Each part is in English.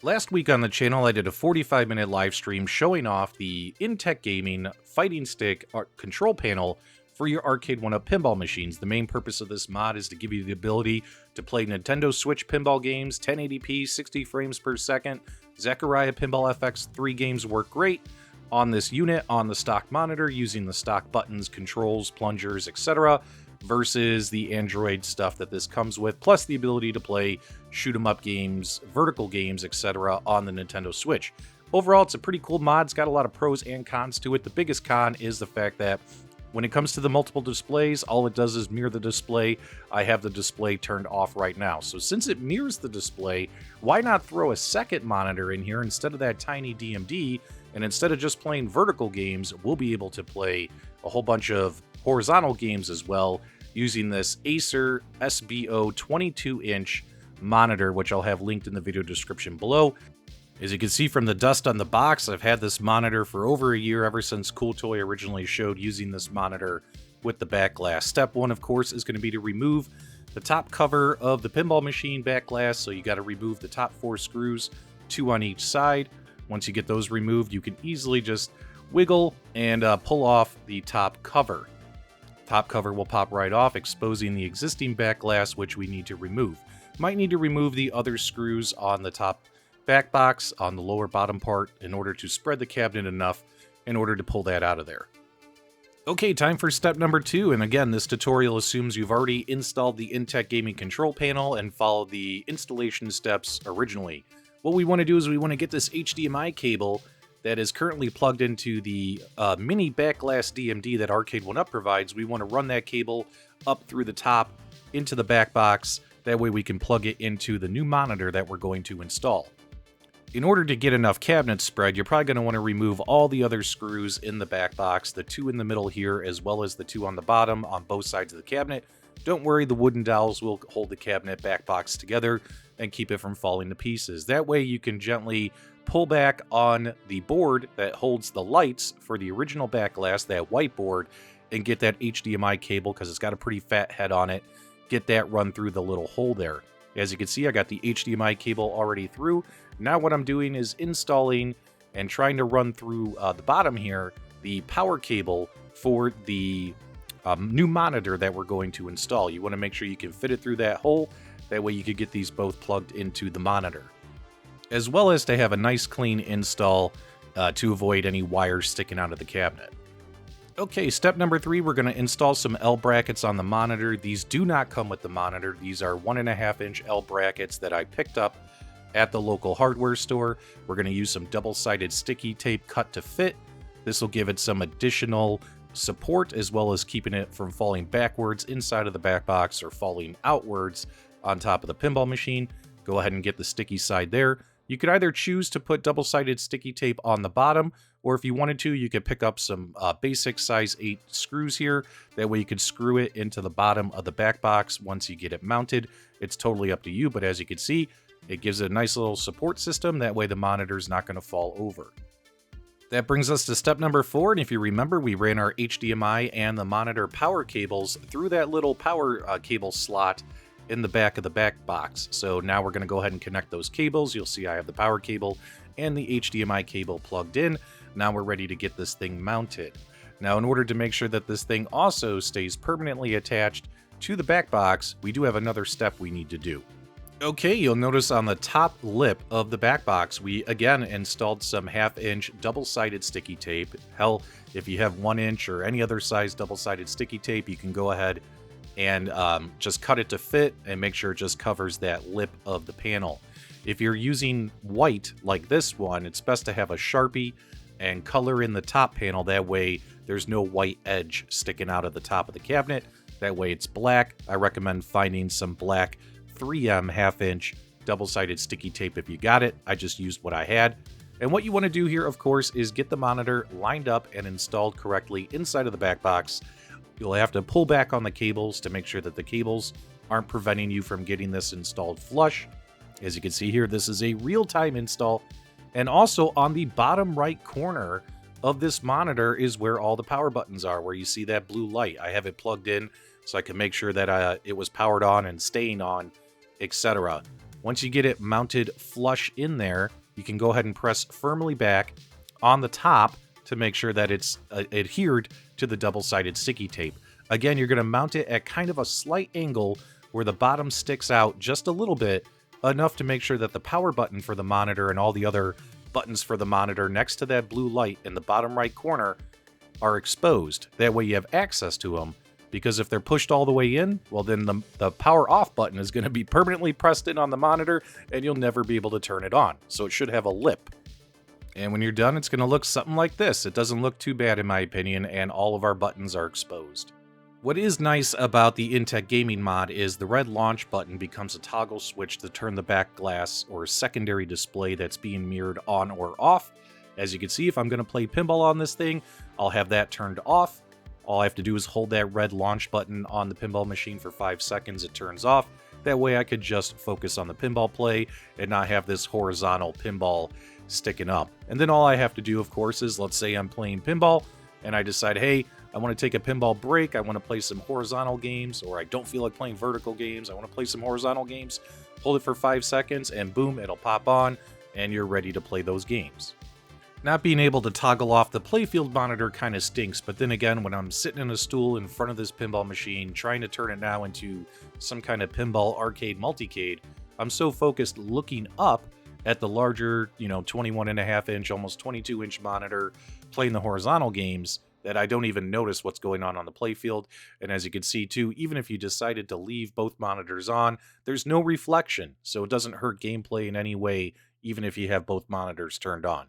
Last week on the channel, I did a 45-minute live stream showing off the Intec Gaming Fighting Stick Control Panel for your Arcade1Up Pinball Machines. The main purpose of this mod is to give you the ability to play Nintendo Switch pinball games, 1080p, 60 frames per second. Zaccaria Pinball FX3 games work great on this unit, on the stock monitor, using the stock buttons, controls, plungers, etc., versus the Android stuff that this comes with, plus the ability to play shoot-'em-up games, vertical games, etc. on the Nintendo Switch. Overall, it's a pretty cool mod. It's got a lot of pros and cons to it. The biggest con is the fact that when it comes to the multiple displays, all it does is mirror the display. I have the display turned off right now. So since it mirrors the display, why not throw a second monitor in here instead of that tiny DMD? And instead of just playing vertical games, we'll be able to play a whole bunch of horizontal games as well using this ACER SB0 22-inch monitor, which I'll have linked in the video description below. As you can see from the dust on the box, I've had this monitor for over a year, ever since Cool Toy originally showed using this monitor with the back glass. Step one, of course, is going to be to remove the top cover of the pinball machine back glass. So you got to remove the top 4 screws, 2 on each side. Once you get those removed, you can easily just wiggle and pull off the top cover. Top cover will pop right off, exposing the existing back glass, which we need to remove. Might need to remove the other screws on the top back box on the lower bottom part in order to spread the cabinet enough in order to pull that out of there. Okay, time for step number 2, and again, this tutorial assumes you've already installed the Intec Gaming Control Panel and followed the installation steps originally. What we want to do is we want to get this HDMI cable that is currently plugged into the mini backglass DMD that Arcade1Up provides. We want to run that cable up through the top into the back box. That way we can plug it into the new monitor that we're going to install. In order to get enough cabinet spread, you're probably going to want to remove all the other screws in the back box, the 2 in the middle here, as well as the 2 on the bottom on both sides of the cabinet. Don't worry, the wooden dowels will hold the cabinet back box together and keep it from falling to pieces. That way you can gently pull back on the board that holds the lights for the original back glass, that white board, and get that HDMI cable, because it's got a pretty fat head on it. Get that run through the little hole there. As you can see, I got the HDMI cable already through. Now what I'm doing is installing and trying to run through the bottom here the power cable for the new monitor that we're going to install. You want to make sure you can fit it through that hole. That way you can get these both plugged into the monitor, as well as to have a nice clean install to avoid any wires sticking out of the cabinet. Okay, step number 3, we're going to install some L brackets on the monitor. These do not come with the monitor. These are 1.5-inch L brackets that I picked up at the local hardware store. We're going to use some double-sided sticky tape cut to fit. This will give it some additional support, as well as keeping it from falling backwards inside of the back box or falling outwards on top of the pinball machine. Go ahead and get the sticky side there. You could either choose to put double-sided sticky tape on the bottom, or if you wanted to, you could pick up some basic size 8 screws here. That way you could screw it into the bottom of the back box once you get it mounted. It's totally up to you, but as you can see, it gives it a nice little support system. That way the monitor is not going to fall over. That brings us to step number 4, and if you remember, we ran our HDMI and the monitor power cables through that little power cable slot in the back of the back box. So now we're going to go ahead and connect those cables. You'll see I have the power cable and the HDMI cable plugged in. Now we're ready to get this thing mounted. Now, in order to make sure that this thing also stays permanently attached to the back box, we do have another step we need to do. Okay, you'll notice on the top lip of the back box, we again installed some 1/2-inch double-sided sticky tape. Hell, if you have 1-inch or any other size double-sided sticky tape, you can go ahead and just cut it to fit and make sure it just covers that lip of the panel. If you're using white like this one, it's best to have a Sharpie and color in the top panel. That way there's no white edge sticking out of the top of the cabinet. That way it's black. I recommend finding some black 3M 1/2-inch double-sided sticky tape if you got it. I just used what I had. And what you want to do here, of course, is get the monitor lined up and installed correctly inside of the back box. You'll have to pull back on the cables to make sure that the cables aren't preventing you from getting this installed flush. As you can see here, this is a real-time install. And also on the bottom right corner of this monitor is where all the power buttons are, where you see that blue light. I have it plugged in so I can make sure that it was powered on and staying on, etc. Once you get it mounted flush in there, you can go ahead and press firmly back on the top to make sure that it's adhered to the double-sided sticky tape. Again, you're going to mount it at kind of a slight angle where the bottom sticks out just a little bit, enough to make sure that the power button for the monitor and all the other buttons for the monitor next to that blue light in the bottom right corner are exposed. That way you have access to them, because if they're pushed all the way in, well then the power off button is going to be permanently pressed in on the monitor and you'll never be able to turn it on. So it should have a lip. And when you're done, it's going to look something like this. It doesn't look too bad in my opinion, and all of our buttons are exposed. What is nice about the Intec Gaming mod is the red launch button becomes a toggle switch to turn the back glass or secondary display that's being mirrored on or off. As you can see, if I'm going to play pinball on this thing, I'll have that turned off. All I have to do is hold that red launch button on the pinball machine for 5 seconds, it turns off. That way I could just focus on the pinball play and not have this horizontal pinball sticking up. And then all I have to do, of course, is let's say I'm playing pinball and I decide, hey, I want to take a pinball break, I want to play some horizontal games, or I don't feel like playing vertical games, I want to play some horizontal games, hold it for 5 seconds and boom, it'll pop on and you're ready to play those games. Not being able to toggle off the playfield monitor kind of stinks, but then again, when I'm sitting in a stool in front of this pinball machine, trying to turn it now into some kind of pinball arcade multicade, I'm so focused looking up at the larger, 21.5 inch, almost 22 inch monitor, playing the horizontal games, that I don't even notice what's going on the playfield. And as you can see too, even if you decided to leave both monitors on, there's no reflection, so it doesn't hurt gameplay in any way, even if you have both monitors turned on.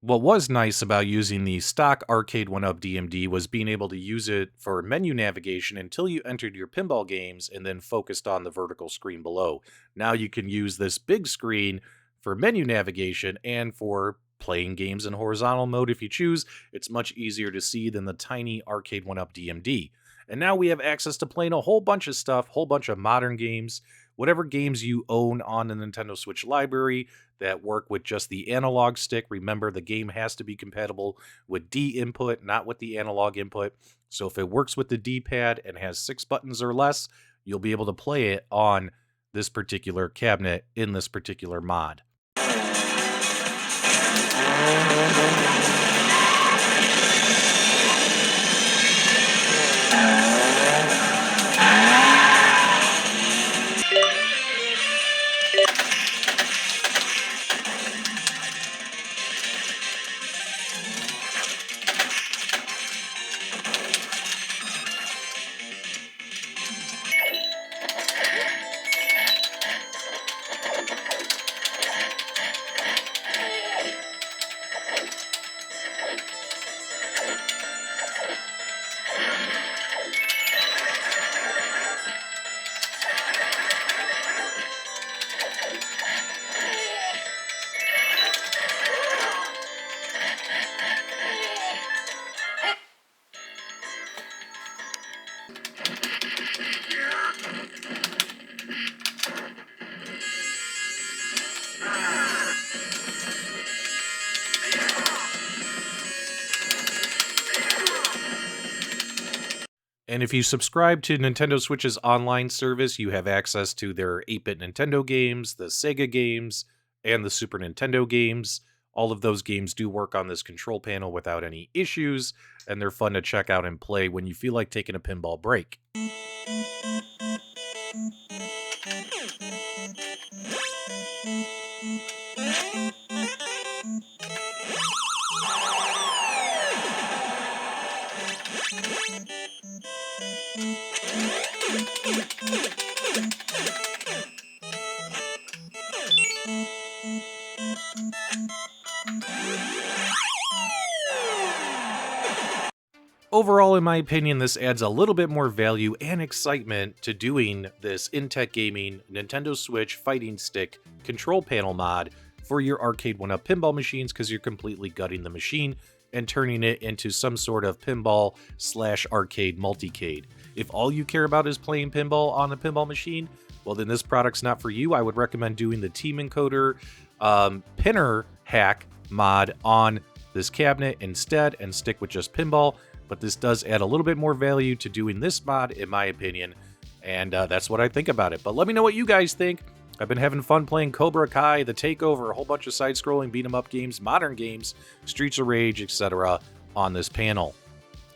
What was nice about using the stock Arcade1Up DMD was being able to use it for menu navigation until you entered your pinball games and then focused on the vertical screen below. Now you can use this big screen for menu navigation and for playing games in horizontal mode if you choose. It's much easier to see than the tiny Arcade1Up DMD. And now we have access to playing a whole bunch of stuff, whole bunch of modern games, whatever games you own on the Nintendo Switch library that work with just the analog stick. Remember, the game has to be compatible with D input, not with the analog input. So if it works with the D-pad and has 6 buttons or less, you'll be able to play it on this particular cabinet in this particular mod. And if you subscribe to Nintendo Switch's online service, you have access to their 8-bit Nintendo games, the Sega games, and the Super Nintendo games. All of those games do work on this control panel without any issues, and they're fun to check out and play when you feel like taking a pinball break. Overall, in my opinion, this adds a little bit more value and excitement to doing this Intec Gaming Nintendo Switch Fighting Stick Control Panel mod for your Arcade1Up pinball machines, because you're completely gutting the machine and turning it into some sort of pinball/arcade multicade. If all you care about is playing pinball on a pinball machine, well then this product's not for you. I would recommend doing the Team Encoder pinner hack mod on this cabinet instead and stick with just pinball. But this does add a little bit more value to doing this mod, in my opinion, and that's what I think about it. But let me know what you guys think. I've been having fun playing Cobra Kai, The Takeover, a whole bunch of side-scrolling beat-em-up games, modern games, Streets of Rage, etc. on this panel.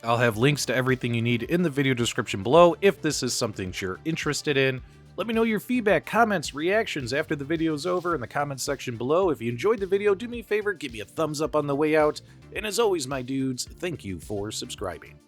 I'll have links to everything you need in the video description below if this is something you're interested in. Let me know your feedback, comments, reactions after the video is over in the comments section below. If you enjoyed the video, do me a favor, give me a thumbs up on the way out. And as always, my dudes, thank you for subscribing.